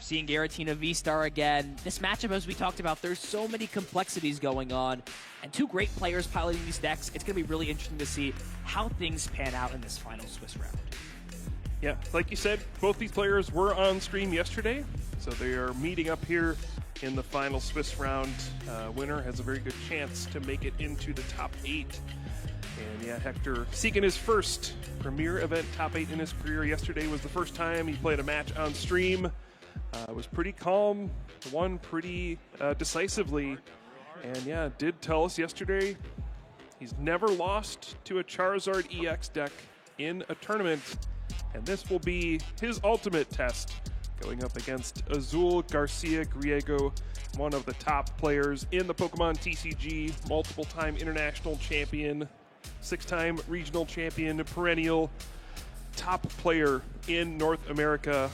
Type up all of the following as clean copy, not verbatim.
seeing Giratina V-Star again. This matchup, as we talked about, there's so many complexities going on, and two great players piloting these decks. It's going to be really interesting to see how things pan out in this final Swiss round. Yeah, like you said, both these players were on stream yesterday, so they are meeting up here in the final Swiss round. Winner has a very good chance to make it into the top 8. And yeah, Hector seeking his first premier event top 8 in his career. Yesterday was the first time he played a match on stream. Was pretty calm, won pretty decisively, and yeah, did tell us yesterday he's never lost to a Charizard EX deck in a tournament, and this will be his ultimate test, going up against Azul, Garcia, Griego, one of the top players in the Pokemon TCG, multiple-time international champion, 6-time regional champion, perennial top player in North America.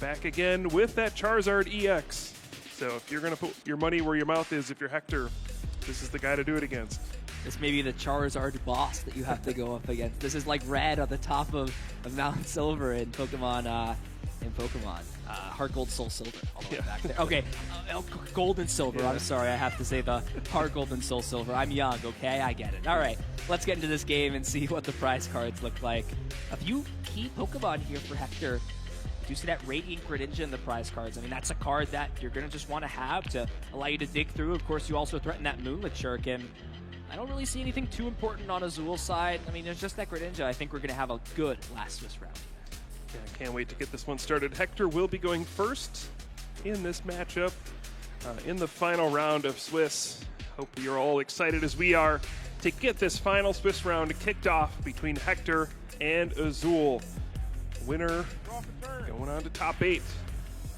Back again with that Charizard EX. So if you're going to put your money where your mouth is, if you're Hector, this is the guy to do it against. This may be the Charizard boss that you have to go up against. This is like red on the top of Mount Silver in Pokemon. Heart Gold, Soul Silver, all the way back there. Okay, Gold and Silver. Yeah. I'm sorry, I have to say the Heart Gold and Soul Silver. I'm young, okay? I get it. All right, let's get into this game and see what the prize cards look like. A few key Pokemon here for Hector. Do you see that Radiant Greninja in the prize cards? I mean, that's a card that you're going to just want to have to allow you to dig through. Of course, you also threaten that Moonlit Shuriken. I don't really see anything too important on Azul's side. I mean, there's just that Greninja. I think we're going to have a good last Swiss round. Yeah, I can't wait to get this one started. Hector will be going first in this matchup in the final round of Swiss. Hope you're all excited as we are to get this final Swiss round kicked off between Hector and Azul. Winner going on to top 8.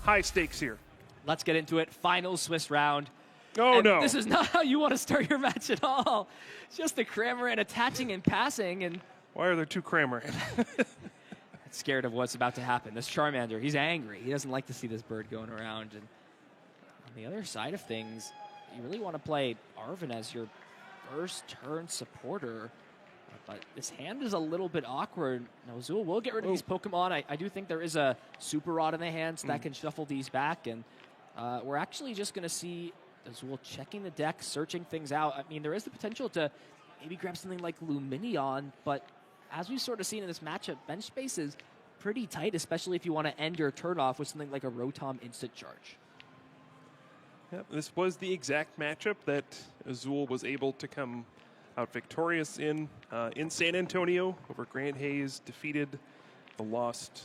High stakes here. Let's get into it. Final Swiss round. Oh, no. This is not how you want to start your match at all. It's just the Cramorant attaching and passing. And why are there two Cramorant? Scared of what's about to happen. This Charmander, he's angry. He doesn't like to see this bird going around. And on the other side of things, you really want to play Arven as your first turn supporter. But this hand is a little bit awkward. Now, Azul will get rid of these Pokemon. I do think there is a Super Rod in the hand, so that can shuffle these back. And we're actually just going to see Azul checking the deck, searching things out. I mean, there is the potential to maybe grab something like Lumineon, but as we've sort of seen in this matchup, bench space is pretty tight, especially if you want to end your turn off with something like a Rotom Instant Charge. Yep, this was the exact matchup that Azul was able to come out victorious in San Antonio over Grant Hayes, defeated the lost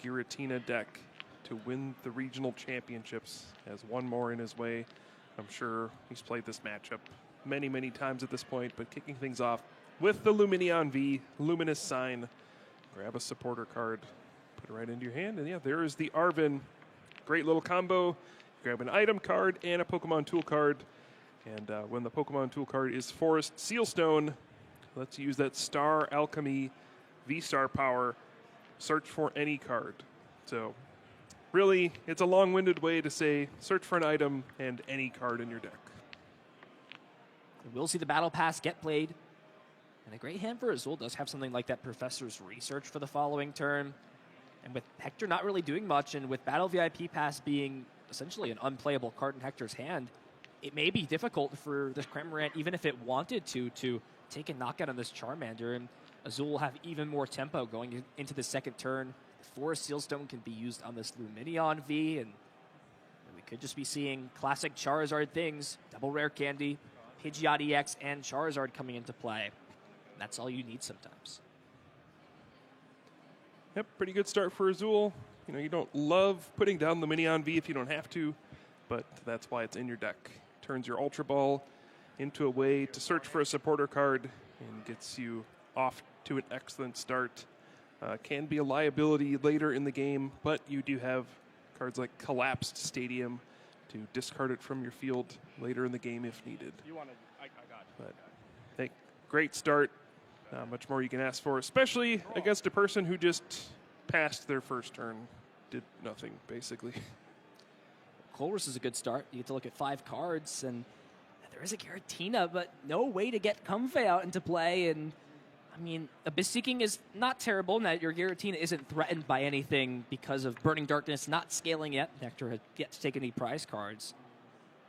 Giratina deck to win the regional championships. Has one more in his way. I'm sure he's played this matchup many, many times at this point, but kicking things off with the Lumineon V, Luminous Sign. Grab a supporter card, put it right into your hand, and yeah, there is the Arven. Great little combo. Grab an item card and a Pokemon tool card. And when the Pokemon tool card is Forest Sealstone, let's use that Star Alchemy V-Star power. Search for any card. So really, it's a long-winded way to say search for an item and any card in your deck. We'll see the Battle Pass get played. And a great hand for Azul does have something like that Professor's Research for the following turn. And with Hector not really doing much, and with Battle VIP Pass being essentially an unplayable card in Hector's hand, it may be difficult for this Cramorant, even if it wanted to take a knockout on this Charmander. And Azul will have even more tempo going into the second turn. Forest Sealstone can be used on this Lumineon V, and we could just be seeing classic Charizard things, double rare candy, Pidgeot EX, and Charizard coming into play. That's all you need sometimes. Yep, pretty good start for Azul. You know, you don't love putting down the Lumineon V if you don't have to, but that's why it's in your deck. Turns your Ultra Ball into a way to search for a supporter card and gets you off to an excellent start. Can be a liability later in the game, but you do have cards like Collapsed Stadium to discard it from your field later in the game if needed. I got it. But hey, great start. Not much more you can ask for, especially against a person who just passed their first turn. Did nothing, basically. Colress is a good start. You get to look at 5 cards, and there is a Giratina, but no way to get Comfey out into play. And I mean, Abyss Seeking is not terrible in that your Giratina isn't threatened by anything because of Burning Darkness not scaling yet. Hector had yet to take any prize cards.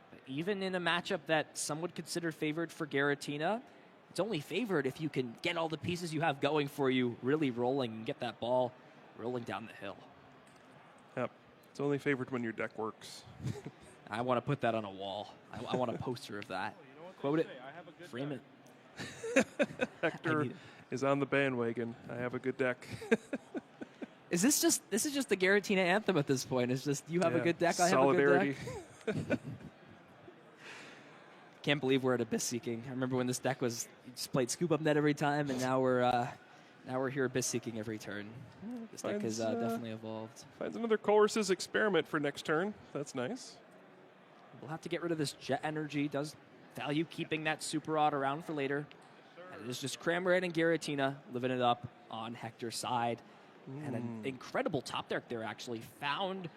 But even in a matchup that some would consider favored for Giratina, it's only favored if you can get all the pieces you have going for you really rolling and get that ball rolling down the hill. Yep. It's only favored when your deck works. I want to put that on a wall. I want a poster of that. Quote it. Frame it. Hector is on the bandwagon. I have a good deck. This is just the Giratina anthem at this point. It's just you have a good deck, I have a good deck. Can't believe we're at Abyss Seeking. I remember when this deck was just played Scoop Up Net every time, and now we're here Abyss Seeking every turn. This deck has definitely evolved. Finds another Colress's Experiment for next turn. That's nice. We'll have to get rid of this Jet Energy. Does value keeping that Super Rod around for later. And it is just Cramorant and Giratina living it up on Hector's side. And an incredible top deck there, actually. Found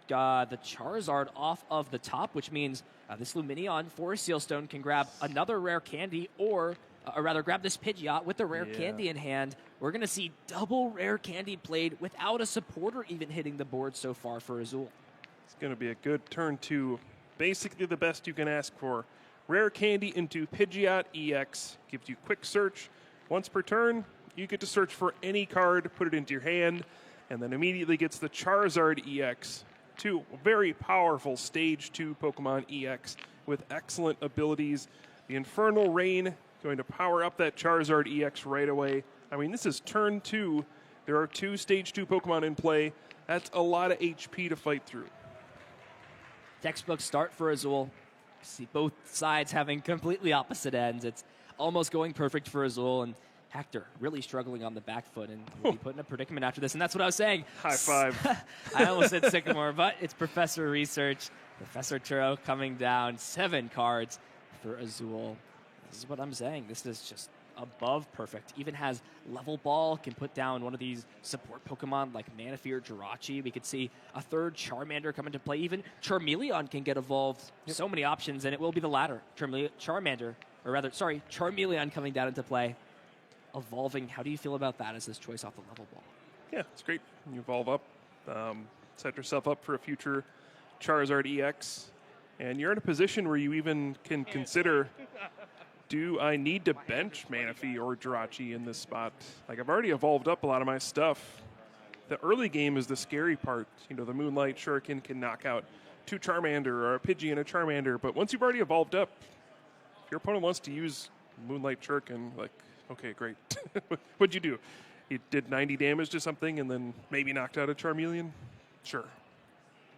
the Charizard off of the top, which means this Lumineon for Sealstone can grab another rare candy, or rather grab this Pidgeot with the rare candy in hand. We're going to see double rare candy played without a supporter even hitting the board so far for Azul. It's going to be a good turn two. Basically the best you can ask for. Rare candy into Pidgeot EX. Gives you quick search. Once per turn, you get to search for any card, put it into your hand, and then immediately gets the Charizard EX. Two very powerful Stage 2 Pokemon EX with excellent abilities. The Infernal Rain going to power up that Charizard EX right away. I mean, this is turn 2. There are 2 Stage 2 Pokemon in play. That's a lot of HP to fight through. Textbook start for Azul. See both sides having completely opposite ends. It's almost going perfect for Azul, and Hector really struggling on the back foot, and will be put in a predicament after this. And that's what I was saying. High five. I almost said Sycamore, but it's Professor Research. Professor Turo coming down. 7 cards for Azul. This is what I'm saying. This is just above perfect. Even has level ball, can put down one of these support Pokemon like Manaphy or Jirachi. We could see a third Charmander come into play. Even Charmeleon can get evolved. So many options, and it will be the latter. Charmeleon coming down into play. Evolving. How do you feel about that as this choice off the level ball? Yeah, it's great. You evolve up, set yourself up for a future Charizard EX, and you're in a position where you even can consider, do I need to bench Manaphy or Jirachi in this spot? Like, I've already evolved up a lot of my stuff. The early game is the scary part. You know, the Moonlight Shuriken can knock out 2 Charmander or a Pidgey and a Charmander, but once you've already evolved up, if your opponent wants to use Moonlight Shuriken, like, okay, great. What'd you do? You did 90 damage to something and then maybe knocked out a Charmeleon? Sure.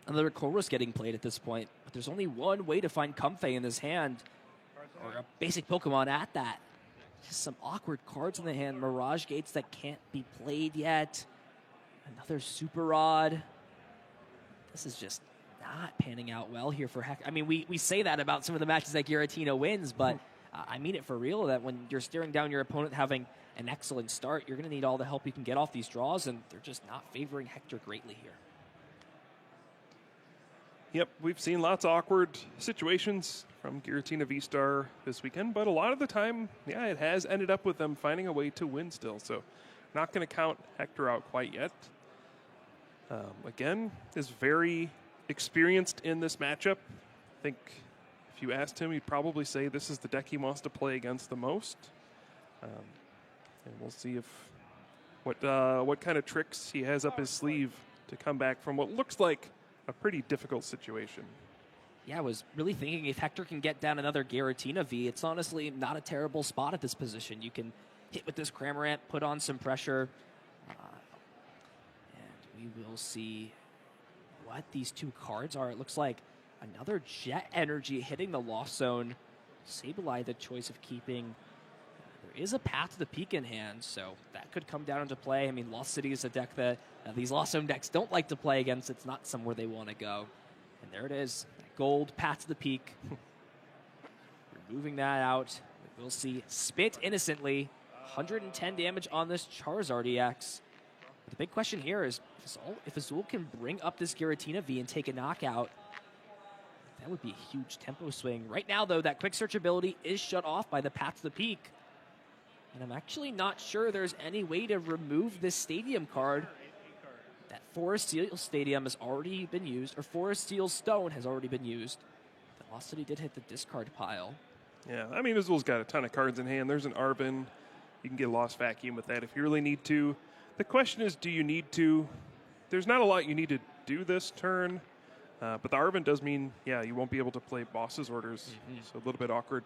Another Colress getting played at this point, but there's only one way to find Comfey in his hand, or a basic Pokemon at that. Just some awkward cards in the hand. Mirage Gates that can't be played yet. Another Super Rod. This is just not panning out well here for Hector. I mean, we say that about some of the matches that Giratina wins, but I mean it for real, that when you're staring down your opponent having an excellent start, you're going to need all the help you can get off these draws, and they're just not favoring Hector greatly here. Yep, we've seen lots of awkward situations from Giratina V-Star this weekend, but a lot of the time, yeah, it has ended up with them finding a way to win still, so not going to count Hector out quite yet. Again, is very experienced in this matchup. I think if you asked him, he'd probably say this is the deck he wants to play against the most. And we'll see if what kind of tricks he has up his sleeve to come back from what looks like a pretty difficult situation. Yeah, I was really thinking if Hector can get down another Giratina V, it's honestly not a terrible spot at this position. You can hit with this Cramorant, put on some pressure, and we will see what these 2 cards are. It looks like another Jet Energy hitting the Lost Zone. Sableye the choice of keeping. There is a Path to the Peak in hand, so that could come down into play. I mean, Lost City is a deck that these Lost Zone decks don't like to play against. It's not somewhere they want to go. And there it is. Gold Path to the Peak. Removing that out. We'll see Spit innocently. 110 damage on this Charizard EX. But the big question here is if Azul can bring up this Giratina V and take a knockout, that would be a huge tempo swing. Right now, though, that quick search ability is shut off by the Path to the Peak. And I'm actually not sure there's any way to remove this stadium card. That Forest Steel Stadium has already been used, or Forest Steel Stone has already been used. The Lost City did hit the discard pile. Yeah, I mean, Azul's got a ton of cards in hand. There's an Arvin. You can get a Lost Vacuum with that if you really need to. The question is, do you need to? There's not a lot you need to do this turn, but the Arvin does mean, yeah, you won't be able to play Boss's Orders, so a little bit awkward.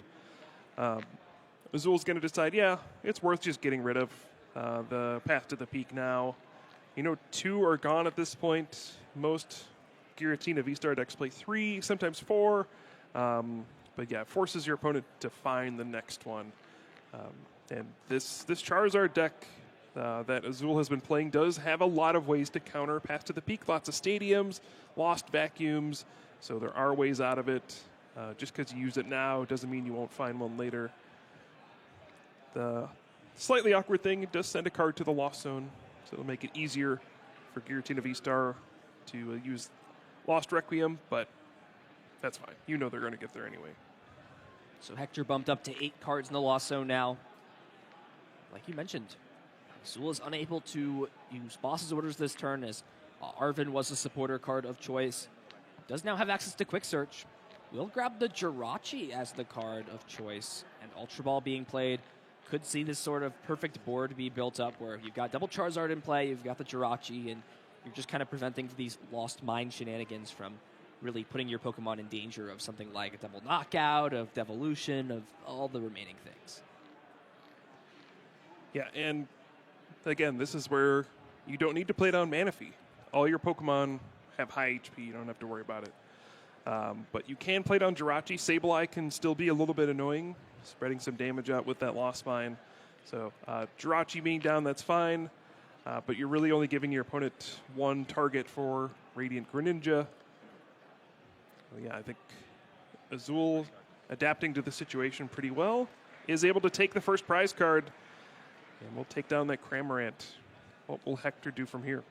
Azul's going to decide, yeah, it's worth just getting rid of the Path to the Peak now. 2 are gone at this point. Most Giratina V-Star decks play 3, sometimes 4. But yeah, it forces your opponent to find the next one. And this Charizard deck that Azul has been playing does have a lot of ways to counter Path to the Peak. Lots of stadiums, Lost Vacuums, so there are ways out of it. Just because you use it now doesn't mean you won't find one later. The slightly awkward thing, it does send a card to the Lost Zone, so it'll make it easier for Giratina V-Star to use Lost Requiem, but that's fine. They're going to get there anyway. So Hector bumped up to 8 cards in the Lost Zone now. Like you mentioned, Azul is unable to use Boss's Orders this turn, as Arvin was a supporter card of choice. Does now have access to Quick Search. Will grab the Jirachi as the card of choice, and Ultra Ball being played. Could see this sort of perfect board be built up where you've got double Charizard in play, you've got the Jirachi, and you're just kind of preventing these Lost Mine shenanigans from really putting your Pokemon in danger of something like a double knockout, of devolution, of all the remaining things. Yeah, and again, this is where you don't need to play down Manaphy. All your Pokemon have high HP. You don't have to worry about it. But you can play down Jirachi. Sableye can still be a little bit annoying, spreading some damage out with that Lost Mine. So Jirachi being down, that's fine. But you're really only giving your opponent one target for Radiant Greninja. Yeah, I think Azul, adapting to the situation pretty well, is able to take the first prize card. And we'll take down that Cramorant. What will Hector do from here?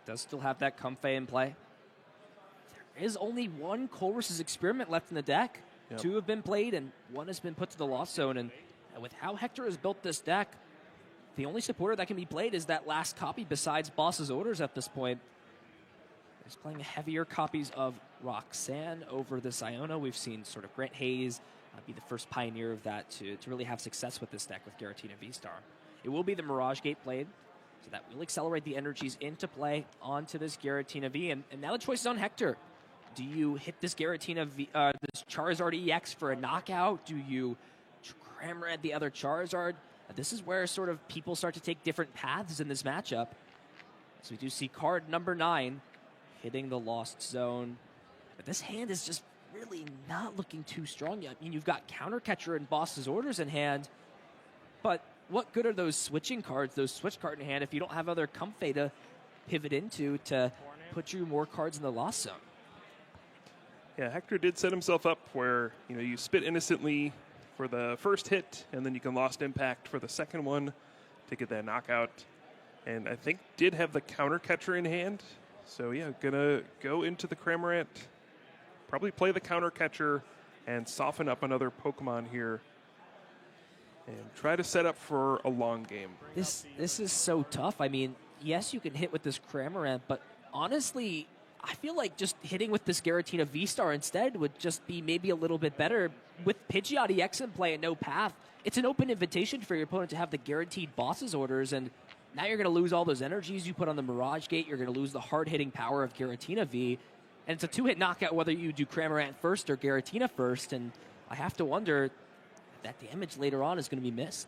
Does still have that Comfey in play. There is only one Colress's Experiment left in the deck. Yep. 2 have been played, and 1 has been put to the Lost Zone. And with how Hector has built this deck, the only supporter that can be played is that last copy besides Boss's Orders at this point. He's playing heavier copies of Roxanne over this Iona. We've seen sort of Grant Hayes be the first pioneer of that to really have success with this deck with Giratina V-Star. It will be the Mirage Gate played, so that will accelerate the energies into play onto this Giratina V. And now the choice is on Hector. Do you hit this Giratina V, this Charizard EX for a knockout? Do you Cramorant the other Charizard? This is where sort of people start to take different paths in this matchup. So we do see card number 9 hitting the Lost Zone. But this hand is just really not looking too strong yet. I mean, you've got Counter Catcher and Boss's Orders in hand, but what good are those switching cards, those switch card in hand, if you don't have other Comfey to pivot into to put you more cards in the Lost Zone? Yeah, Hector did set himself up where, you spit innocently for the first hit, and then you can Lost Impact for the second one to get that knockout. And I think did have the Counter Catcher in hand. So yeah, gonna go into the Cramorant, probably play the Counter Catcher and soften up another Pokemon here and try to set up for a long game. This is so tough. I mean, yes, you can hit with this Cramorant, but honestly, I feel like just hitting with this Giratina V-Star instead would just be maybe a little bit better. With Pidgeot EX in play and no path, it's an open invitation for your opponent to have the guaranteed Boss's Orders, and now you're going to lose all those energies you put on the Mirage Gate. You're going to lose the hard-hitting power of Giratina V. And it's a 2-hit knockout whether you do Cramorant first or Giratina first. And I have to wonder if that damage later on is going to be missed.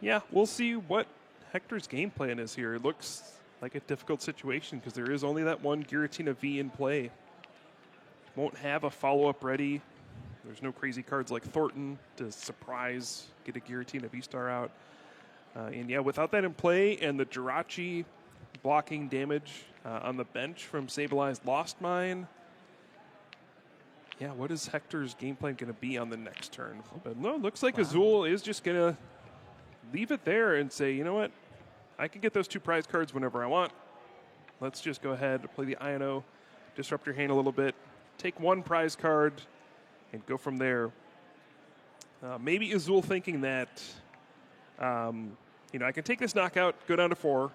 Yeah, we'll see what Hector's game plan is here. It looks like a difficult situation because there is only that one Giratina V in play. Won't have a follow-up ready. There's no crazy cards like Thornton to surprise, get a Giratina V-Star out. And yeah, without that in play and the Jirachi blocking damage on the bench from Sableye's Lost Mine, yeah, what is Hector's game plan going to be on the next turn? But no, it looks like Azul is just going to leave it there and say, you know what, I can get those 2 prize cards whenever I want. Let's just go ahead and play the Iono, disrupt your hand a little bit, take 1 prize card, and go from there. Maybe Azul thinking that, I can take this knockout, go down to 4.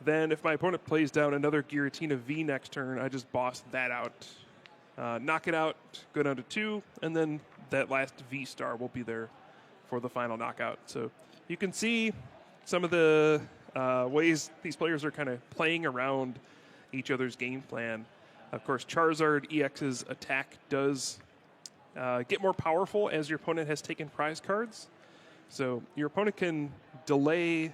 Then if my opponent plays down another Giratina V next turn, I just boss that out. Knock it out, go down to 2, and then that last V star will be there for the final knockout. So you can see some of the ways these players are kind of playing around each other's game plan. Of course, Charizard EX's attack does get more powerful as your opponent has taken prize cards. So your opponent can delay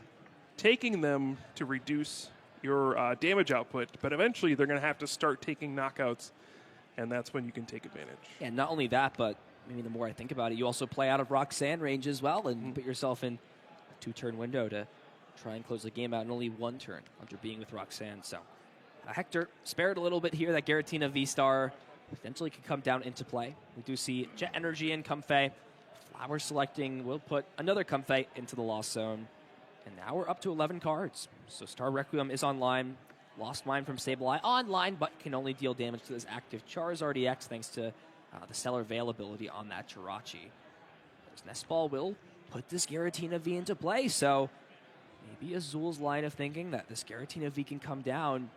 taking them to reduce your damage output, but eventually they're going to have to start taking knockouts, and that's when you can take advantage. Yeah, not only that, but maybe the more I think about it, you also play out of Roxanne range as well and put yourself in a 2-turn window to try and close the game out in only 1 turn after being with Roxanne. So Hector spared a little bit here. That Giratina V-Star potentially could come down into play. We do see Jet Energy and Comfey. Flower selecting will put another Comfey into the Lost Zone. And now we're up to 11 cards. So Star Requiem is online. Lost Mine from Sableye online, but can only deal damage to this active Charizard EX thanks to the stellar availability on that Jirachi. This Nest Ball will put this Giratina V into play, so maybe Azul's line of thinking that this Giratina V can come down.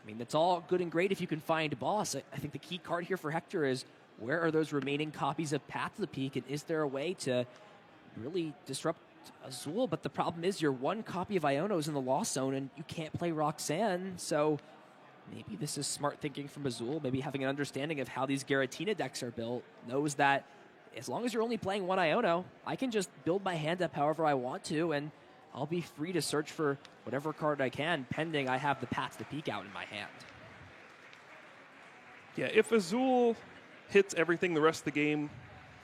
I mean, it's all good and great if you can find boss. I think the key card here for Hector is where are those remaining copies of Path to the Peak, and is there a way to really disrupt Azul? But the problem is your 1 copy of Iono is in the Lost Zone, and you can't play Roxanne, so maybe this is smart thinking from Azul, maybe having an understanding of how these Giratina decks are built, knows that as long as you're only playing 1 Iono, I can just build my hand up however I want to, and I'll be free to search for whatever card I can, pending I have the Path to the Peak out in my hand. Yeah, if Azul hits everything the rest of the game,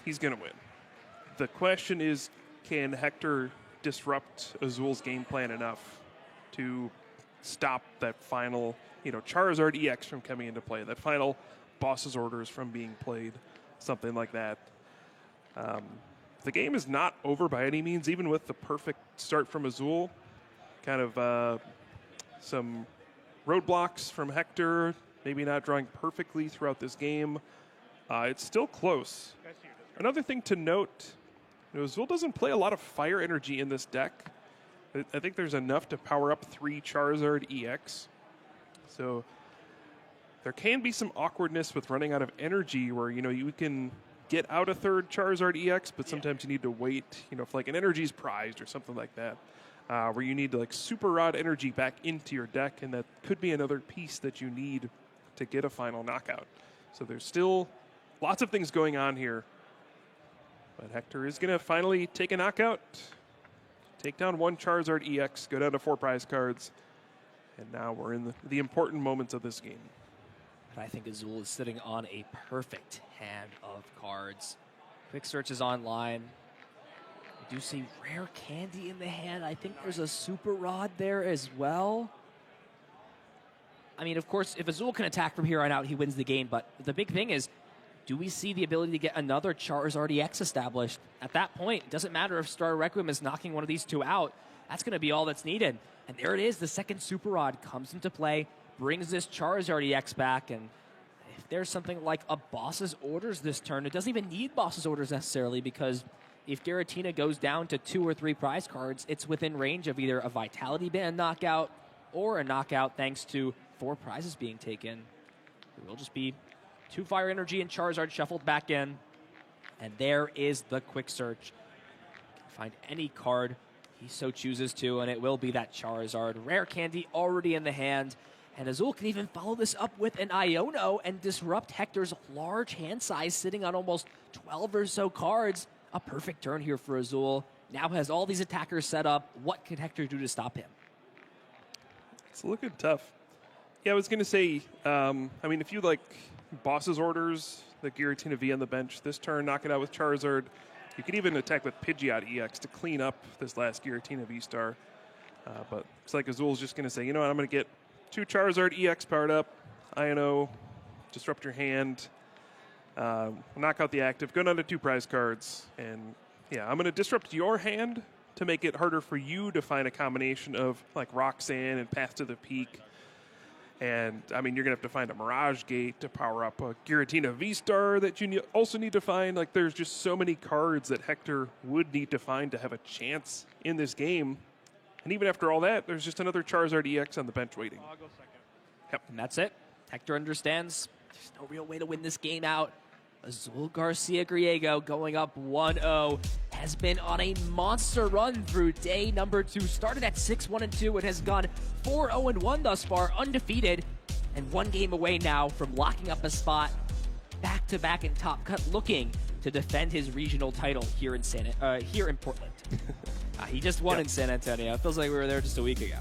he's going to win. The question is, can Hector disrupt Azul's game plan enough to stop that final, Charizard EX from coming into play, that final boss's orders from being played, something like that. The game is not over by any means, even with the perfect start from Azul. Kind of some roadblocks from Hector, maybe not drawing perfectly throughout this game. It's still close. Another thing to note, Azul doesn't play a lot of fire energy in this deck. I think there's enough to power up 3 Charizard EX. So there can be some awkwardness with running out of energy where, you can get out a 3rd Charizard EX, but sometimes you need to wait, if like an energy's prized or something like that, where you need to super rod energy back into your deck, and that could be another piece that you need to get a final knockout. So there's still lots of things going on here. But Hector is going to finally take a knockout, take down 1 Charizard EX, go down to 4 prize cards, and now we're in the important moments of this game. I think Azul is sitting on a perfect hand of cards. Quick Search is online. We do see Rare Candy in the hand. I think there's a Super Rod there as well. I mean, of course, if Azul can attack from here on out, he wins the game. But the big thing is, do we see the ability to get another Charizard EX established? At that point, it doesn't matter if Star Requiem is knocking one of these 2 out. That's going to be all that's needed. And there it is. The second Super Rod comes into play, brings this Charizard EX back. And if there's something like a Boss's Orders this turn, it doesn't even need Boss's Orders necessarily, because if Giratina goes down to 2 or 3 prize cards, it's within range of either a Vitality Band knockout or a knockout thanks to 4 prizes being taken. It will just be 2 Fire Energy and Charizard shuffled back in. And there is the Quick Search. Can find any card he so chooses to, and it will be that Charizard. Rare Candy already in the hand. And Azul can even follow this up with an Iono and disrupt Hector's large hand size, sitting on almost 12 or so cards. A perfect turn here for Azul. Now has all these attackers set up. What could Hector do to stop him? It's looking tough. Yeah, I was going to say, if you like Boss's Orders, the Giratina V on the bench this turn, knock it out with Charizard. You could even attack with Pidgeot EX to clean up this last Giratina V-Star. But it's like Azul's just going to say, you know what, I'm going to get 2 Charizard EX powered up, Iono, disrupt your hand, knock out the active, go down to 2 prize cards, and yeah, I'm going to disrupt your hand to make it harder for you to find a combination of like Roxanne and Path to the Peak. And, I mean, you're going to have to find a Mirage Gate to power up a Giratina V-Star that you also need to find. Like, there's just so many cards that Hector would need to find to have a chance in this game. And even after all that, there's just another Charizard EX on the bench waiting. I'll go second. Yep. And that's it. Hector understands there's no real way to win this game out. Azul, Garcia, Griego going up 1-0. Has been on a monster run through day number 2. Started at 6-1-2 and has gone 4-0-1 thus far, undefeated. And 1 game away now from locking up a spot back-to-back in Top Cut, looking to defend his regional title here in Portland. He just won in San Antonio. It feels like we were there just a week ago.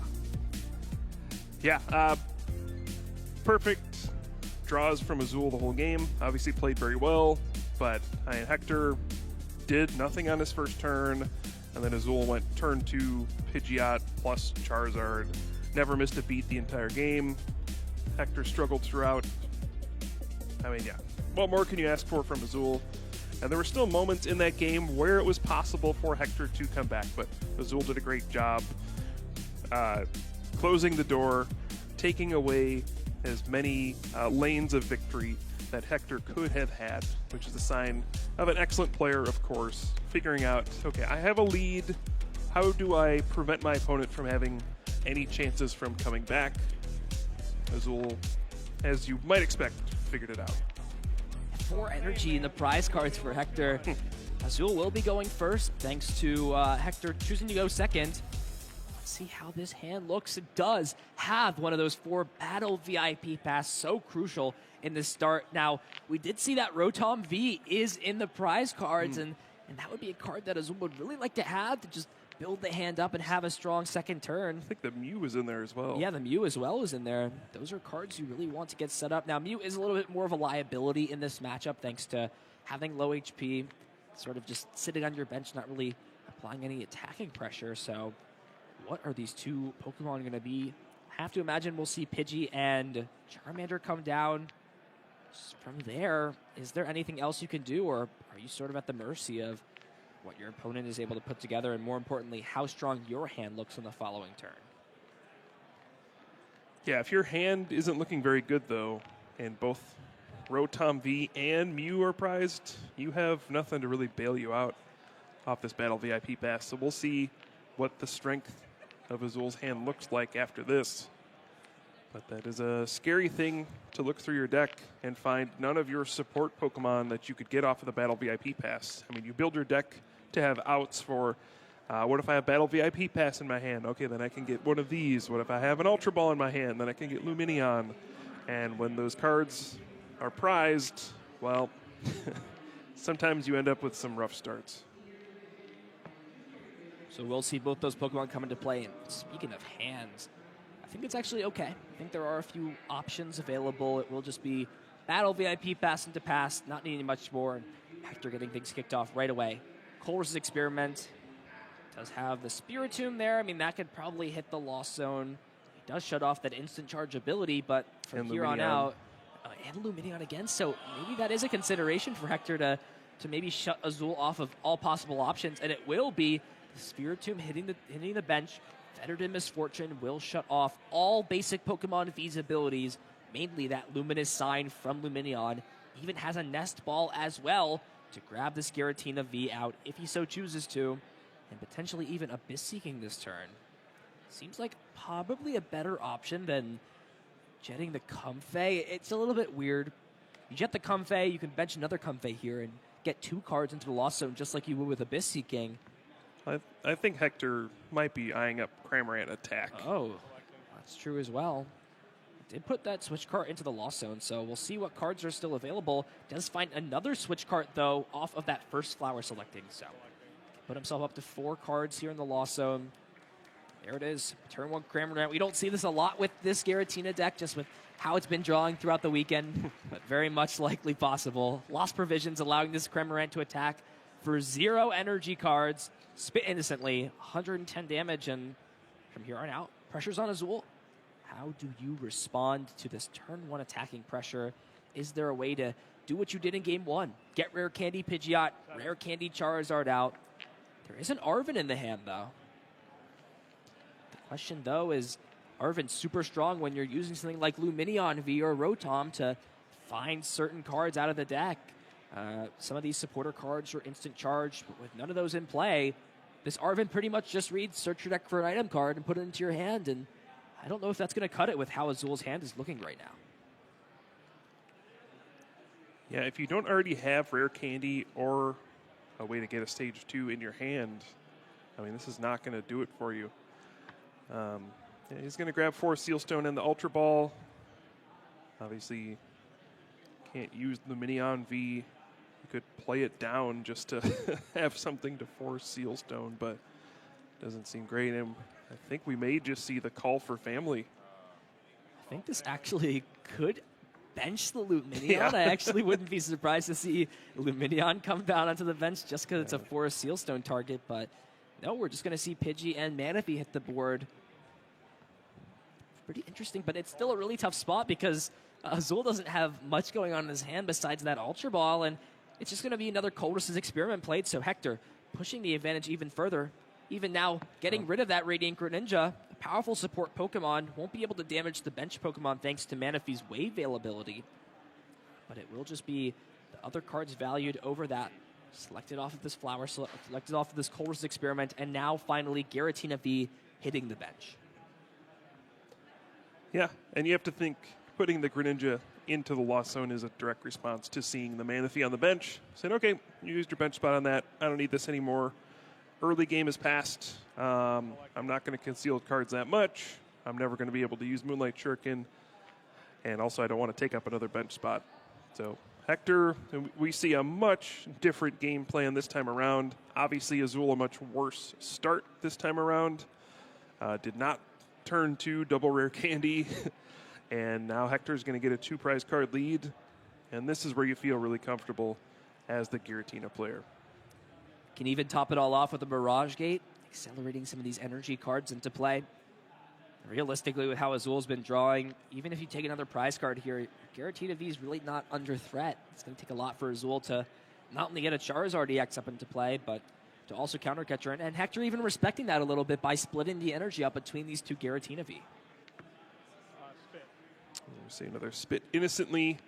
Yeah, perfect draws from Azul the whole game. Obviously played very well, but Hector did nothing on his first turn, and then Azul went turn 2, Pidgeot plus Charizard. Never missed a beat the entire game. Hector struggled throughout. I mean, yeah. What more can you ask for from Azul? And there were still moments in that game where it was possible for Hector to come back, but Azul did a great job closing the door, taking away as many lanes of victory that Hector could have had, which is a sign of an excellent player, of course, figuring out, okay, I have a lead. How do I prevent my opponent from having any chances from coming back? Azul, as you might expect, figured it out. 4 energy in the prize cards for Hector. Azul will be going first, thanks to Hector choosing to go second. Let's see how this hand looks. It does have one of those 4 battle VIP pass, so crucial in the start. Now, we did see that Rotom V is in the prize cards, and that would be a card that Azul would really like to have to just build the hand up and have a strong second turn. I think the Mew is in there as well. Yeah, the Mew as well is in there. Those are cards you really want to get set up. Now, Mew is a little bit more of a liability in this matchup thanks to having low HP, sort of just sitting on your bench, not really applying any attacking pressure. So what are these 2 Pokemon going to be? I have to imagine we'll see Pidgey and Charmander come down. From there, is there anything else you can do, or are you sort of at the mercy of what your opponent is able to put together, and more importantly, how strong your hand looks on the following turn? Yeah, if your hand isn't looking very good, though, and both Rotom V and Mew are prized, you have nothing to really bail you out off this Battle VIP pass. So we'll see what the strength of Azul's hand looks like after this. But that is a scary thing to look through your deck and find none of your support Pokemon that you could get off of the Battle VIP pass. I mean, you build your deck to have outs for, what if I have Battle VIP pass in my hand? Okay, then I can get one of these. What if I have an Ultra Ball in my hand? Then I can get Lumineon. And when those cards are prized, well, sometimes you end up with some rough starts. So we'll see both those Pokemon come into play. And speaking of hands, I think it's actually okay. I think there are a few options available. It will just be Battle VIP pass into pass, not needing much more. And Hector getting things kicked off right away. Colress's Experiment does have the Spiritomb there. I mean, that could probably hit the Lost Zone. It does shut off that instant charge ability, but from here on out, and Lumineon again. So maybe that is a consideration for Hector to maybe shut Azul off of all possible options, and it will be the Spiritomb hitting the bench. Fettered in Misfortune will shut off all basic Pokemon V's abilities, mainly that Luminous Sign from Lumineon. Even has a Nest Ball as well to grab this Giratina V out if he so chooses to, and potentially even Abyss Seeking this turn. Seems like probably a better option than jetting the Comfey. It's a little bit weird. You jet the Comfey, you can bench another Comfey here and get 2 cards into the Lost Zone just like you would with Abyss Seeking. I think Hector might be eyeing up Cramorant attack. Oh, that's true as well. Did put that switch cart into the Lost Zone, so we'll see what cards are still available. Does find another switch cart, though, off of that first flower selecting. So put himself up to 4 cards here in the Lost Zone. There it is. Turn 1 Cramorant. We don't see this a lot with this Giratina deck, just with how it's been drawing throughout the weekend, but very much likely possible. Lost Provisions allowing this Cramorant to attack for 0 energy cards. Spit instantly, 110 damage, and from here on out, pressure's on Azul. How do you respond to this turn 1 attacking pressure? Is there a way to do what you did in game 1? Get Rare Candy Pidgeot, Rare Candy Charizard out. There is an Arven in the hand, though. The question, though, is Arven's super strong when you're using something like Luminion V or Rotom to find certain cards out of the deck. Some of these supporter cards are instant charge, but with none of those in play, this Arven pretty much just reads search your deck for an item card and put it into your hand, and I don't know if that's going to cut it with how Azul's hand is looking right now. Yeah, if you don't already have Rare Candy or a way to get a Stage 2 in your hand, I mean, this is not going to do it for you. Yeah, he's going to grab 4 Sealstone and the Ultra Ball. Obviously, can't use the Minion V. You could play it down just to have something to force Sealstone, but doesn't seem great. And I think we may just see the call for family. I think this actually could bench the Luminion. Yeah. I actually wouldn't be surprised to see Luminion come down onto the bench just because it's a forest Sealstone target, but no, we're just going to see Pidgey and Manaphy hit the board. Pretty interesting, but it's still a really tough spot because Azul doesn't have much going on in his hand besides that Ultra Ball, and it's just going to be another Colress's Experiment played, so Hector pushing the advantage even further. Even now, getting rid of that Radiant Greninja, a powerful support Pokemon, won't be able to damage the bench Pokemon thanks to Manaphy's wave availability. But it will just be the other cards valued over that. Selected off of this Flower, selected off of this Colress's Experiment, and now finally Giratina V hitting the bench. Yeah, and you have to think putting the Greninja into the Lost Zone is a direct response to seeing the Manaphy on the bench. Saying, okay, you used your bench spot on that. I don't need this anymore. Early game is past. I'm not going to conceal cards that much. I'm never going to be able to use Moonlight Shuriken. And also, I don't want to take up another bench spot. So, Hector, we see a much different game plan this time around. Obviously, Azul a much worse start this time around. Did not turn to double rare candy. And now Hector's going to get a 2 prize card lead. And this is where you feel really comfortable as the Giratina player. Can even top it all off with a Mirage Gate, accelerating some of these energy cards into play. Realistically, with how Azul's been drawing, even if you take another prize card here, Giratina V is really not under threat. It's going to take a lot for Azul to not only get a Charizard EX up into play, but to also counter Catcher. And Hector even respecting that a little bit by splitting the energy up between these two Giratina V. We see another Spit innocently.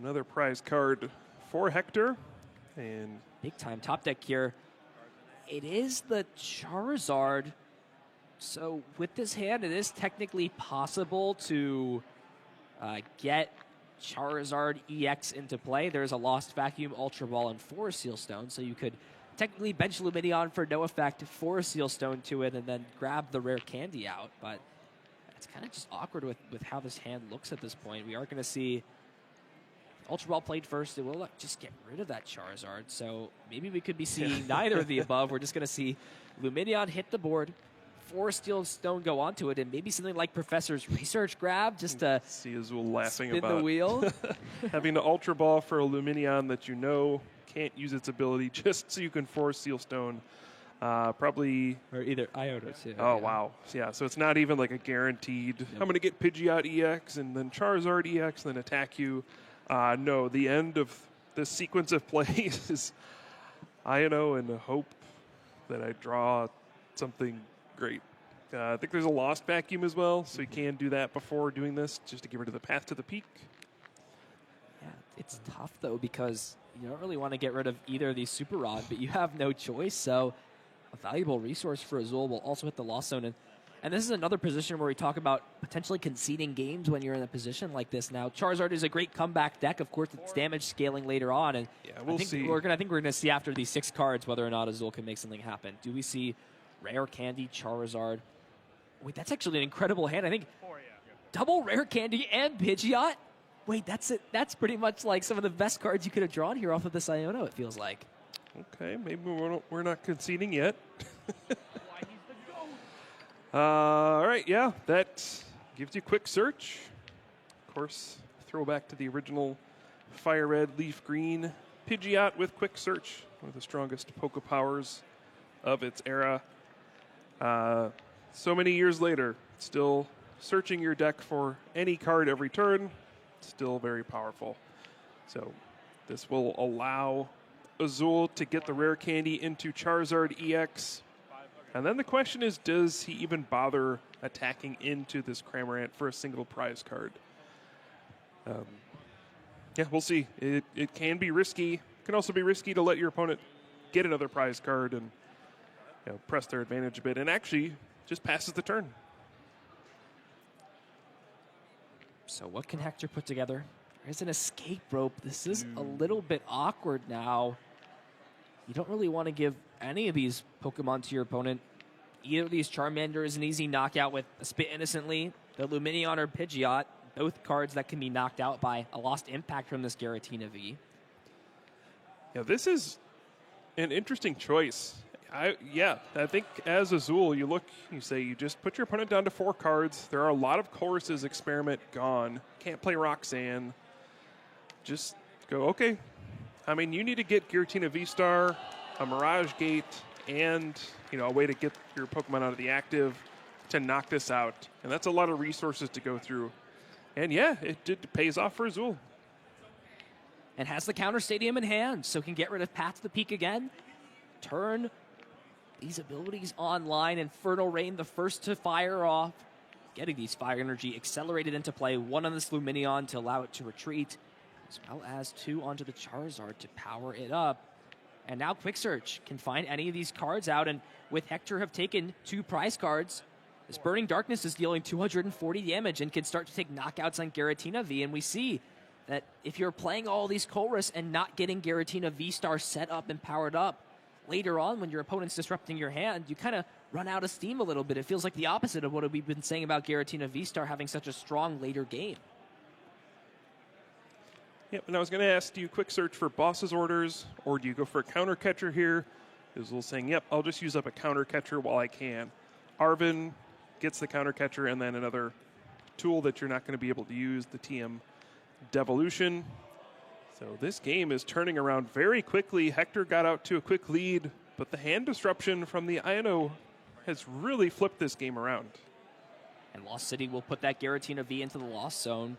Another prize card for Hector. And big time top deck here. It is the Charizard. So with this hand, it is technically possible to get Charizard EX into play. There's a Lost Vacuum, Ultra Ball, and 4 Sealstone. So you could technically bench Luminion for no effect, 4 Sealstone to it, and then grab the rare candy out. But it's kind of just awkward with how this hand looks at this point. We are going to see Ultra Ball played first. It will just get rid of that Charizard. So maybe we could be seeing neither of the above. We're just going to see Luminion hit the board, 4 Sealstone go onto it, and maybe something like Professor's Research Grab just to see Azul laughing spin about the wheel. Having the Ultra Ball for a Luminion that you know can't use its ability just so you can force Sealstone. Probably. Or either Iota too. Oh, yeah. Wow. Yeah, so it's not even like a guaranteed, I'm going to get Pidgeot EX and then Charizard EX and then attack you. No, the end of this sequence of plays is Iono and hope that I draw something great. I think there's a Lost Vacuum as well, so you can do that before doing this, just to get rid of the Path to the Peak. Yeah, it's tough, though, because you don't really want to get rid of either of these Super Rod, but you have no choice, so a valuable resource for Azul will also hit the Lost Zone. And this is another position where we talk about potentially conceding games when you're in a position like this. Now, Charizard is a great comeback deck. Of course, it's damage scaling later on. And yeah, we'll see. I think we're going to see after these 6 cards whether or not Azul can make something happen. Do we see Rare Candy, Charizard? Wait, that's actually an incredible hand. I think double Rare Candy and Pidgeot? Wait, that's it. That's pretty much like some of the best cards you could have drawn here off of this Iono, it feels like. Okay, maybe we're not conceding yet. All right, yeah, that gives you quick search. Of course, throwback to the original Fire Red, Leaf Green Pidgeot with quick search, one of the strongest Poke powers of its era. So many years later, still searching your deck for any card every turn, still very powerful. So this will allow Azul to get the rare candy into Charizard EX. And then the question is, does he even bother attacking into this Cramorant for a single prize card? Yeah, we'll see. It can be risky. It can also be risky to let your opponent get another prize card and press their advantage a bit, and actually just passes the turn. So what can Hector put together? There's an escape rope. This is a little bit awkward now. You don't really want to give any of these Pokemon to your opponent. Either of these Charmander is an easy knockout with a Spit Innocently, the Lumineon or Pidgeot, both cards that can be knocked out by a lost impact from this Giratina V. Yeah, this is an interesting choice. I think as Azul, you say you just put your opponent down to 4 cards. There are a lot of Chorus's Experiment gone. Can't play Roxanne. Just go, okay. I mean, you need to get Giratina V-Star, a Mirage Gate, and a way to get your Pokemon out of the active to knock this out. And that's a lot of resources to go through. And yeah, it pays off for Azul. And has the counter stadium in hand, so can get rid of Path to the Peak again. Turn these abilities online. Infernal Rain, the first to fire off. Getting these Fire Energy accelerated into play. 1 on this Lumineon to allow it to retreat, as well as 2 onto the Charizard to power it up. And now Quick Search can find any of these cards out, and with Hector have taken 2 prize cards, this Burning Darkness is dealing 240 damage and can start to take knockouts on Giratina V, and we see that if you're playing all these Chorus and not getting Giratina V-Star set up and powered up, later on when your opponent's disrupting your hand, you kind of run out of steam a little bit. It feels like the opposite of what we've been saying about Giratina V-Star having such a strong later game. Yep, and I was going to ask, do you quick search for boss's orders, or do you go for a counter catcher here? Azul saying, yep, I'll just use up a counter catcher while I can. Arvin gets the counter catcher, and then another tool that you're not going to be able to use, the TM Devolution. So this game is turning around very quickly. Hector got out to a quick lead, but the hand disruption from the Ino has really flipped this game around. And Lost City will put that Giratina V into the Lost Zone.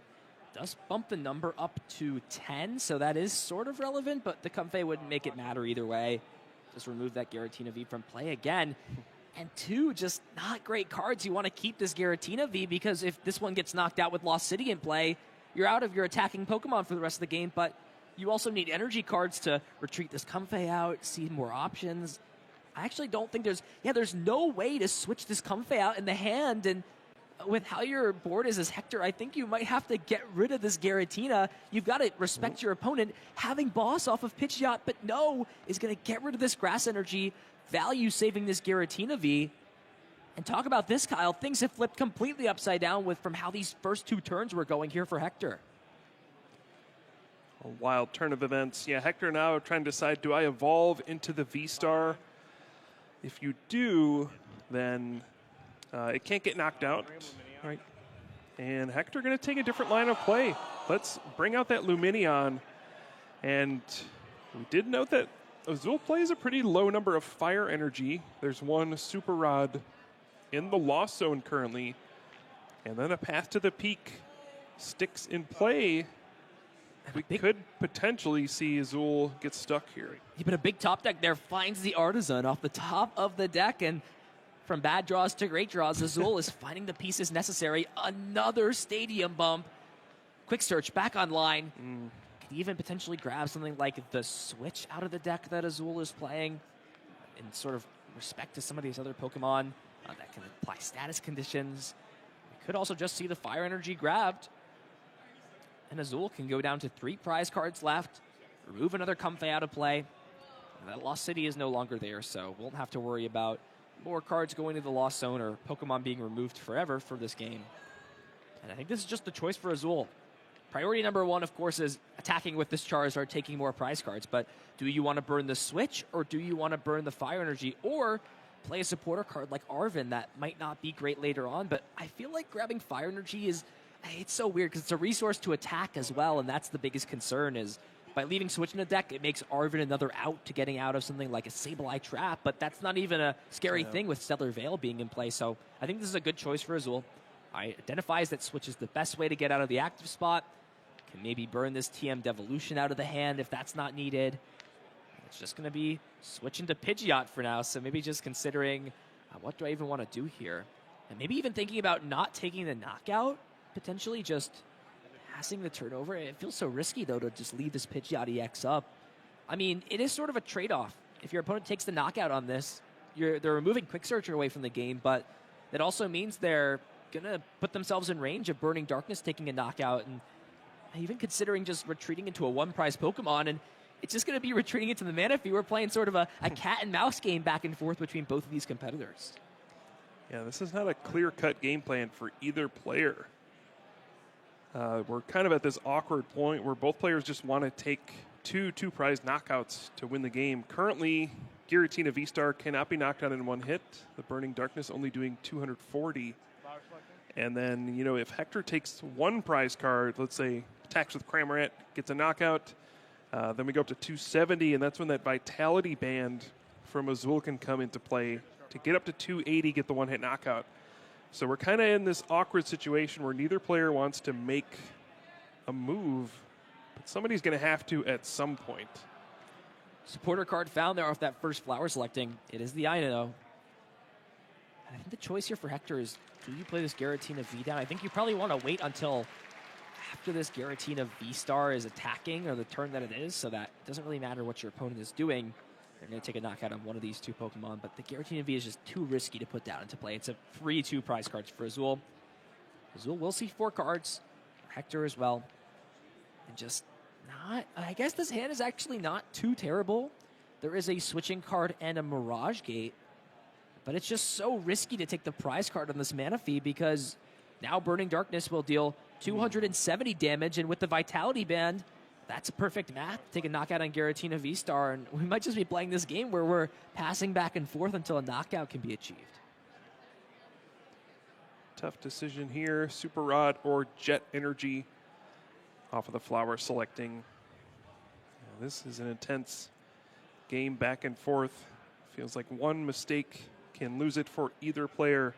Does bump the number up to 10, so that is sort of relevant, but the Comfey wouldn't make it matter either way. Just remove that Giratina V from play again. And 2 just not great cards. You want to keep this Giratina V because if this one gets knocked out with Lost City in play, you're out of your attacking Pokemon for the rest of the game, but you also need energy cards to retreat this Comfey out, see more options. I actually don't think there's no way to switch this Comfey out in the hand, and with how your board is as Hector, I think you might have to get rid of this Giratina. You've got to respect your opponent. Having Boss off of Pidgeot, but no, is going to get rid of this Grass Energy, value saving this Giratina V. And talk about this, Kyle. Things have flipped completely upside down from how these first 2 turns were going here for Hector. A wild turn of events. Yeah, Hector now trying to decide, do I evolve into the V-Star? If you do, then it can't get knocked out, right? And Hector going to take a different line of play. Let's bring out that Lumineon. And we did note that Azul plays a pretty low number of Fire Energy. There's 1 Super Rod in the Lost Zone currently. And then a Path to the Peak sticks in play. We could potentially see Azul get stuck here. Yeah, but a big top deck there finds the Artisan off the top of the deck, and from bad draws to great draws, Azul is finding the pieces necessary. Another stadium bump. Quick Search back online. Could even potentially grab something like the Switch out of the deck that Azul is playing in sort of respect to some of these other Pokemon that can apply status conditions. We could also just see the Fire Energy grabbed. And Azul can go down to 3 prize cards left, remove another Comfey out of play. And that Lost City is no longer there, so won't have to worry about more cards going to the Lost Zone or Pokemon being removed forever for this game. And I think this is just the choice for Azul. Priority number 1, of course, is attacking with this Charizard, taking more prize cards. But do you want to burn the Switch, or do you want to burn the Fire Energy, or play a supporter card like Arvin that might not be great later on? But I feel like grabbing Fire Energy it's so weird because it's a resource to attack as well, and that's the biggest concern is by leaving Switch in the deck, it makes Arvin another out to getting out of something like a Sableye Trap, but that's not even a scary thing with Stellar Veil being in play, so I think this is a good choice for Azul. Identifies that Switch is the best way to get out of the active spot, can maybe burn this TM Devolution out of the hand if that's not needed. It's just going to be switching to Pidgeot for now, so maybe just considering What do I even want to do here? And maybe even thinking about not taking the knockout, potentially just passing the turnover. It feels so risky, though, to just leave this Pidgeot EX up. I mean, it is sort of a trade-off. If your opponent takes the knockout on this, they're removing Quick Searcher away from the game, but that also means they're going to put themselves in range of Burning Darkness taking a knockout, and even considering just retreating into a one-prize Pokemon, and it's just going to be retreating into the Manaphy. We're playing sort of a cat and mouse game back and forth between both of these competitors. Yeah, this is not a clear-cut game plan for either player. We're kind of at this awkward point where both players just want to take two-prize knockouts to win the game. Currently, Giratina V-Star cannot be knocked out in one hit. The Burning Darkness only doing 240. And then, you know, if Hector takes one prize card, let's say attacks with Cramorant, gets a knockout, then we go up to 270, and that's when that Vitality Band from Azul can come into play to get up to 280, get the one-hit knockout. So we're kind of in this awkward situation where neither player wants to make a move, but somebody's going to have to at some point. Supporter card found there off that first flower selecting. It is the Ino. I think the choice here for Hector is, do you play this Giratina V down? I think you probably want to wait until after this Giratina V-Star is attacking, or the turn that it is, so that it doesn't really matter what your opponent is doing. They're going to take a knockout on one of these two Pokemon, but the Giratina V is just too risky to put down into play. It's a free 2 prize cards for Azul. Azul will see 4 cards, for Hector as well. And just not, I guess this hand is actually not too terrible. There is a switching card and a Mirage Gate, but it's just so risky to take the prize card on this Manaphy because now Burning Darkness will deal 270 damage, and with the Vitality Band, that's a perfect math. Take a knockout on Giratina V-Star, and we might just be playing this game where we're passing back and forth until a knockout can be achieved. Tough decision here. Super Rod or Jet Energy off of the flower selecting. Yeah, this is an intense game back and forth. Feels like one mistake can lose it for either player.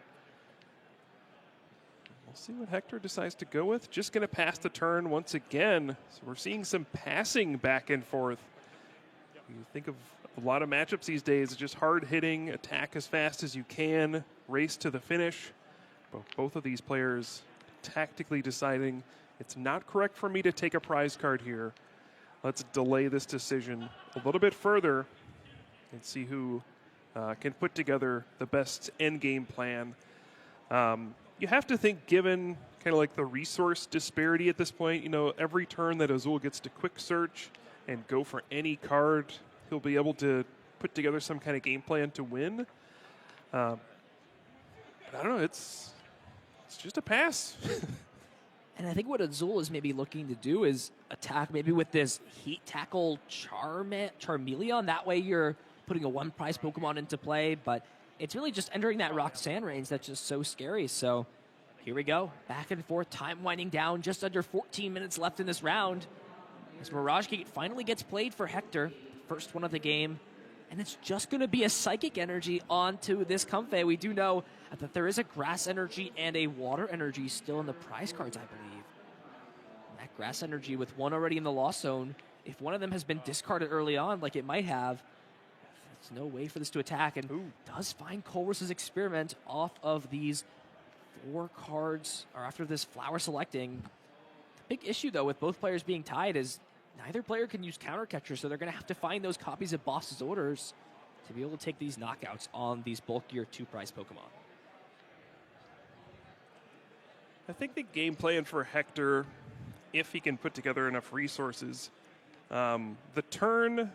We'll see what Hector decides to go with. Just going to pass the turn once again. So we're seeing some passing back and forth. You think of a lot of matchups these days. It's just hard hitting, attack as fast as you can, race to the finish. But both of these players tactically deciding it's not correct for me to take a prize card here. Let's delay this decision a little bit further and see who can put together the best end game plan. You have to think, given kind of like the resource disparity at this point, you know, every turn that Azul gets to quick search and go for any card, he'll be able to put together some kind of game plan to win. But I don't know, it's just a pass. And I think what Azul is maybe looking to do is attack maybe with this Heat Tackle Charmeleon. That way you're putting a one-prize Pokemon into play, but it's really just entering that Roxanne range that's just so scary. So here we go. Back and forth, time winding down. Just under 14 minutes left in this round. As Mirage Gate finally gets played for Hector. First one of the game. And it's just going to be a Psychic Energy onto this Comfey. We do know that there is a Grass Energy and a Water Energy still in the prize cards, I believe. And that Grass Energy with one already in the loss zone. If one of them has been discarded early on, like it might have, there's no way for this to attack, and does find Colress's Experiment off of these 4 cards, or after this flower selecting. The big issue, though, with both players being tied is neither player can use Counter Catcher, so they're going to have to find those copies of Boss's Orders to be able to take these knockouts on these bulkier 2-prize Pokemon. I think the game plan for Hector, if he can put together enough resources, the turn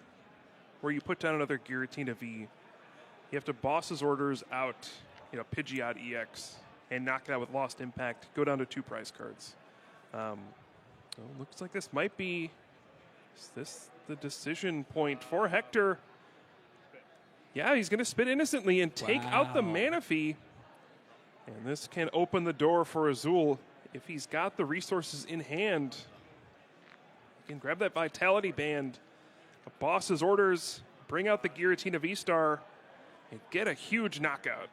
where you put down another Giratina V, you have to Boss's Orders out, you know, Pidgeot EX, and knock it out with Lost Impact, go down to 2 prize cards. Looks like this might be, is this the decision point for Hector? Yeah, he's going to spit innocently and take out the Manaphy. And this can open the door for Azul. If he's got the resources in hand, he can grab that Vitality Band, a Boss's Orders, bring out the Giratina V-Star, and get a huge knockout.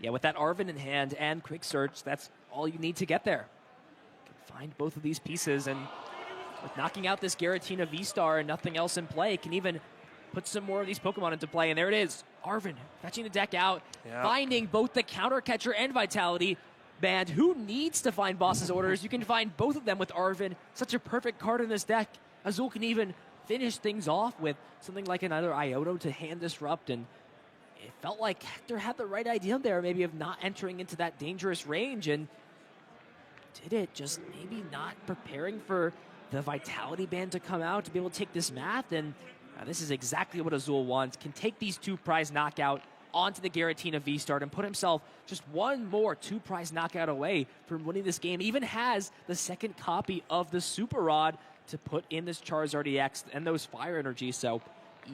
Yeah, with that Arven in hand and Quick Search, that's all you need to get there. You can find both of these pieces, and with knocking out this Giratina V-Star and nothing else in play, can even put some more of these Pokemon into play. And there it is. Arvin fetching the deck out, finding both the counter catcher and Vitality. Band, who needs to find Boss's Orders? You can find both of them with Arvin. Such a perfect card in this deck. Azul can even finish things off with something like another Iodo to hand disrupt, and it felt like Hector had the right idea there, maybe of not entering into that dangerous range, and did it, just maybe not preparing for the Vitality Band to come out to be able to take this math, and this is exactly what Azul wants. Can take these 2 prize knockout onto the Giratina V-Start and put himself just one more 2 prize knockout away from winning this game. Even has the second copy of the Super Rod to put in this Charizard EX and those fire energies. So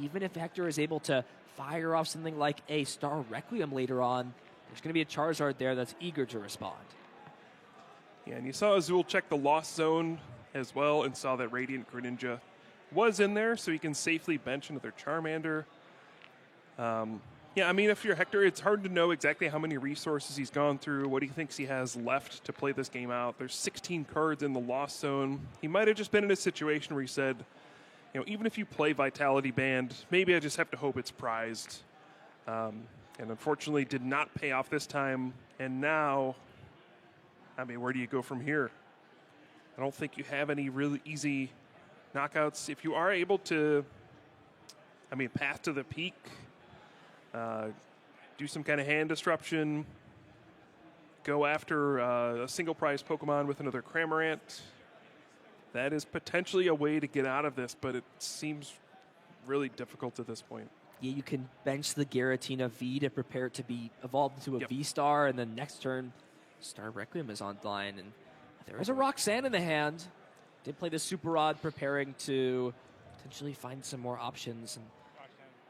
even if Hector is able to fire off something like a Star Requiem later on, there's going to be a Charizard there that's eager to respond. Yeah, and you saw Azul check the Lost Zone as well and saw that Radiant Greninja was in there, so he can safely bench another Charmander. Yeah, I mean, if you're Hector, it's hard to know exactly how many resources he's gone through, what he thinks he has left to play this game out. There's 16 cards in the Lost Zone. He might have just been in a situation where he said, you know, even if you play Vitality Band, maybe I just have to hope it's prized. And unfortunately did not pay off this time. And now, I mean, where do you go from here? I don't think you have any really easy knockouts. If you are able to, I mean, path to the peak, do some kind of hand disruption, go after a single prize Pokemon with another Cramorant. That is potentially a way to get out of this, but it seems really difficult at this point. Yeah, you can bench the Giratina V to prepare it to be evolved into a V-Star, and then next turn, Star Requiem is online, and there is a Roxanne in the hand. Did play the Super Rod, preparing to potentially find some more options, and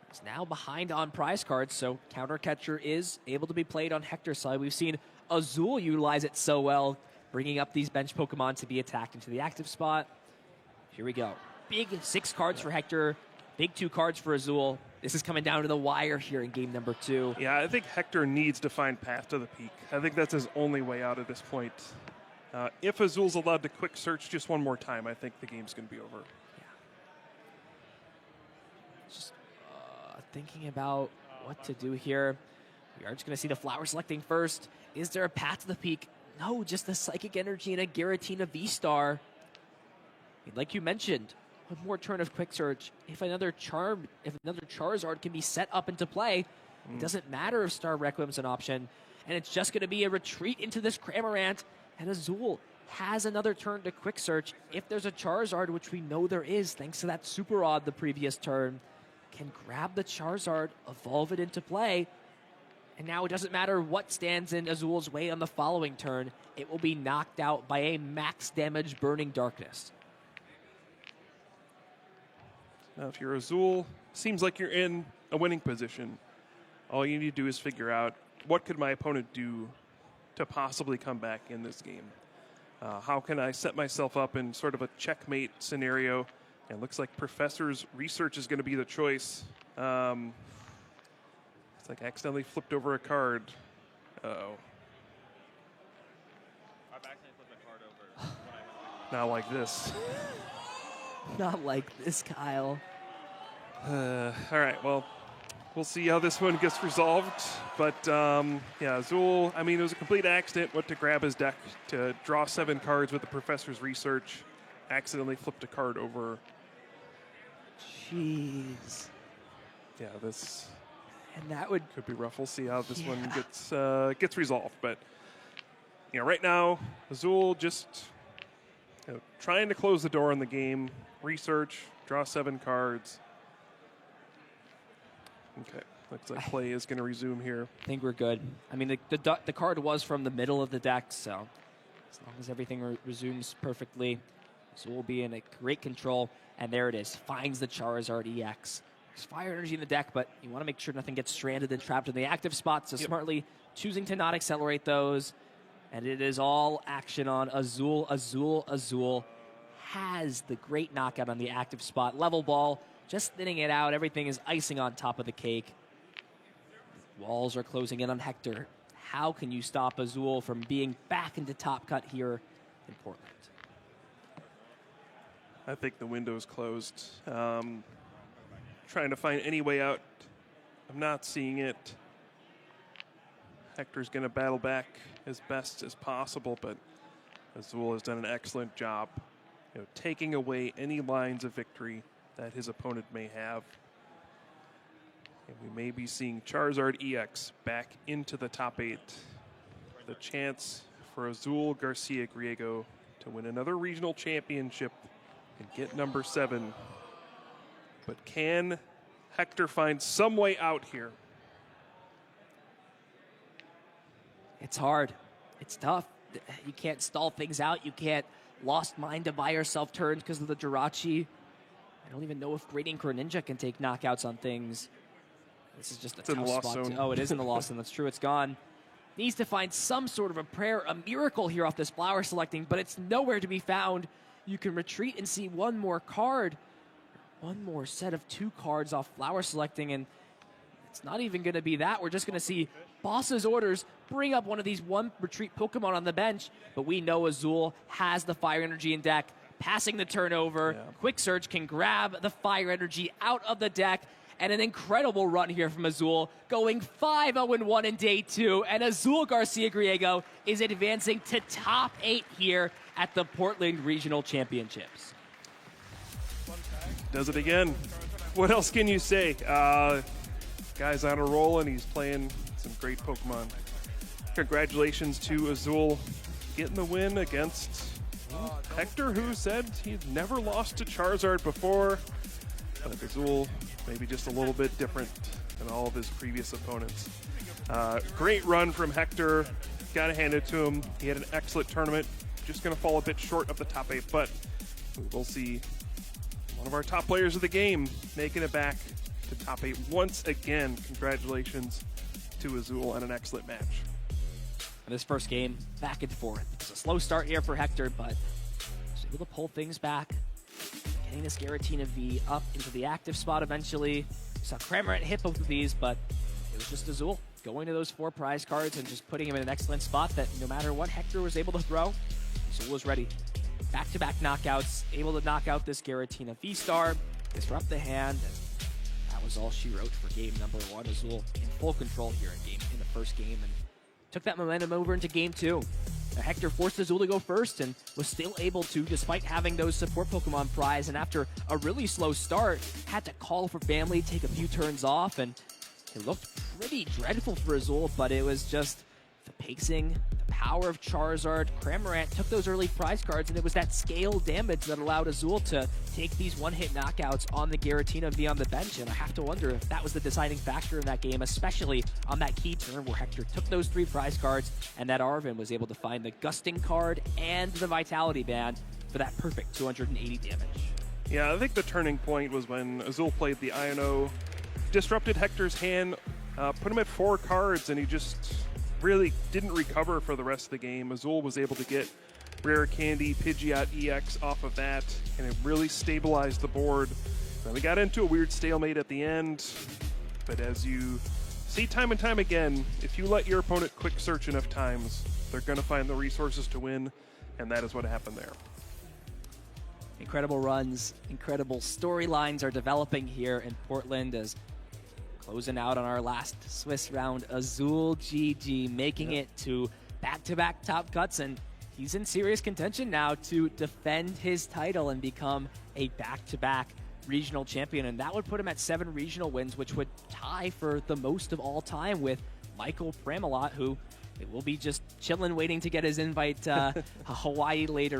it's now behind on prize cards, so Counter Catcher is able to be played on Hector's side. We've seen Azul utilize it so well, bringing up these bench Pokemon to be attacked into the active spot. Here we go. Big 6 cards for Hector, big 2 cards for Azul. This is coming down to the wire here in game number 2. Yeah, I think Hector needs to find path to the peak. I think that's his only way out at this point. If Azul's allowed to quick search just one more time, I think the game's going to be over. Yeah. Just thinking about what to do here. We are just going to see the flower selecting first. Is there a path to the peak? No, just the Psychic Energy and a Giratina V-Star. Like you mentioned, one more turn of quick search. If another Charizard can be set up into play, it doesn't matter if Star Requiem's an option. And it's just going to be a retreat into this Cramorant. And Azul has another turn to quick search. If there's a Charizard, which we know there is, thanks to that Super Rod the previous turn, can grab the Charizard, evolve it into play, and now it doesn't matter what stands in Azul's way on the following turn, it will be knocked out by a max damage Burning Darkness. Now, if you're Azul, seems like you're in a winning position. All you need to do is figure out, what could my opponent do to possibly come back in this game? How can I set myself up in sort of a checkmate scenario? And it looks like Professor's Research is going to be the choice. It's like I accidentally flipped over a card. Uh-oh. I've accidentally flipped a card over. Not like this. Not like this, Kyle. All right, well, we'll see how this one gets resolved. But, yeah, Azul, I mean, it was a complete accident. Went to grab his deck to draw 7 cards with the Professor's Research. Accidentally flipped a card over. Jeez. Yeah, this And that would could be rough. We'll see how this one gets resolved. But, you know, right now, Azul just trying to close the door on the game. Research, draw 7 cards. Okay, looks like play is going to resume here. I think we're good. I mean, the card was from the middle of the deck, so as long as everything resumes perfectly, so we'll be in a great control. And there it is. Finds the Charizard EX. There's fire energy in the deck, but you want to make sure nothing gets stranded and trapped in the active spot, so smartly choosing to not accelerate those. And it is all action on Azul. Azul has the great knockout on the active spot. Level ball, just thinning it out. Everything is icing on top of the cake. Walls are closing in on Hector. How can you stop Azul from being back into top cut here in Portland? I think the window is closed. trying to find any way out. I'm not seeing it. Hector's going to battle back as best as possible, but Azul has done an excellent job, taking away any lines of victory that his opponent may have. And we may be seeing Charizard EX back into the top 8. The chance for Azul, Garcia, Griego to win another regional championship and get number 7. But can Hector find some way out here? It's hard. It's tough. You can't stall things out. You can't lost mind to buy yourself turns because of the Jirachi. I don't even know if Great Ink or Ninja can take knockouts on things. This is just a tough spot. Oh, it is in the lost zone. That's true. It's gone. Needs to find some sort of a prayer, a miracle here off this flower selecting, but it's nowhere to be found. You can retreat and see one more card. One more set of 2 cards off flower selecting, and it's not even going to be that. We're just going to see Boss's orders bring up one of these 1 retreat Pokemon on the bench, but we know Azul has the fire energy in deck. Passing the turnover, Quick Search can grab the fire energy out of the deck, and an incredible run here from Azul, going 5-0-1 in day 2, and Azul Garcia Griego is advancing to top 8 here at the Portland Regional Championships. Does it again. What else can you say? Guy's on a roll, and he's playing some great Pokemon. Congratulations to Azul getting the win against Hector, who said he'd never lost to Charizard before. But Azul maybe just a little bit different than all of his previous opponents. Great run from Hector. Got to hand it to him. He had an excellent tournament. Just going to fall a bit short of the top 8, but we'll see one of our top players of the game making it back to top 8 once again. Congratulations to Azul on an excellent match. And this first game, back and forth. It's a slow start here for Hector, but was able to pull things back. Getting this Giratina V up into the active spot eventually. We saw Cramorant hit both of these, but it was just Azul going to those 4 prize cards and just putting him in an excellent spot that no matter what Hector was able to throw, Azul was ready. Back-to-back knockouts, able to knock out this Giratina V-Star, disrupt the hand, and that was all she wrote for game number 1. Azul in full control here in the first game, and took that momentum over into game 2. Hector forced Azul to go first and was still able to, despite having those support Pokemon prize, and after a really slow start, had to call for family, take a few turns off, and it looked pretty dreadful for Azul, but it was just the pacing, the power of Charizard. Cramorant took those early prize cards, and it was that scale damage that allowed Azul to take these one-hit knockouts on the Giratina V on the bench, and I have to wonder if that was the deciding factor in that game, especially on that key turn where Hector took those 3 prize cards, and that Arvin was able to find the Gusting card and the Vitality Band for that perfect 280 damage. Yeah, I think the turning point was when Azul played the Iono, disrupted Hector's hand, put him at 4 cards, and he just really didn't recover for the rest of the game. Azul was able to get Rare Candy, Pidgeot EX off of that, and it really stabilized the board. Then we got into a weird stalemate at the end, but as you see time and time again, if you let your opponent quick search enough times, they're going to find the resources to win, and that is what happened there. Incredible runs, incredible storylines are developing here in Portland as closing out on our last Swiss round, Azul GG, making it to back-to-back top cuts, and he's in serious contention now to defend his title and become a back-to-back regional champion, and that would put him at 7 regional wins, which would tie for the most of all time with Michael Pramalot, who will be just chilling, waiting to get his invite to Hawaii later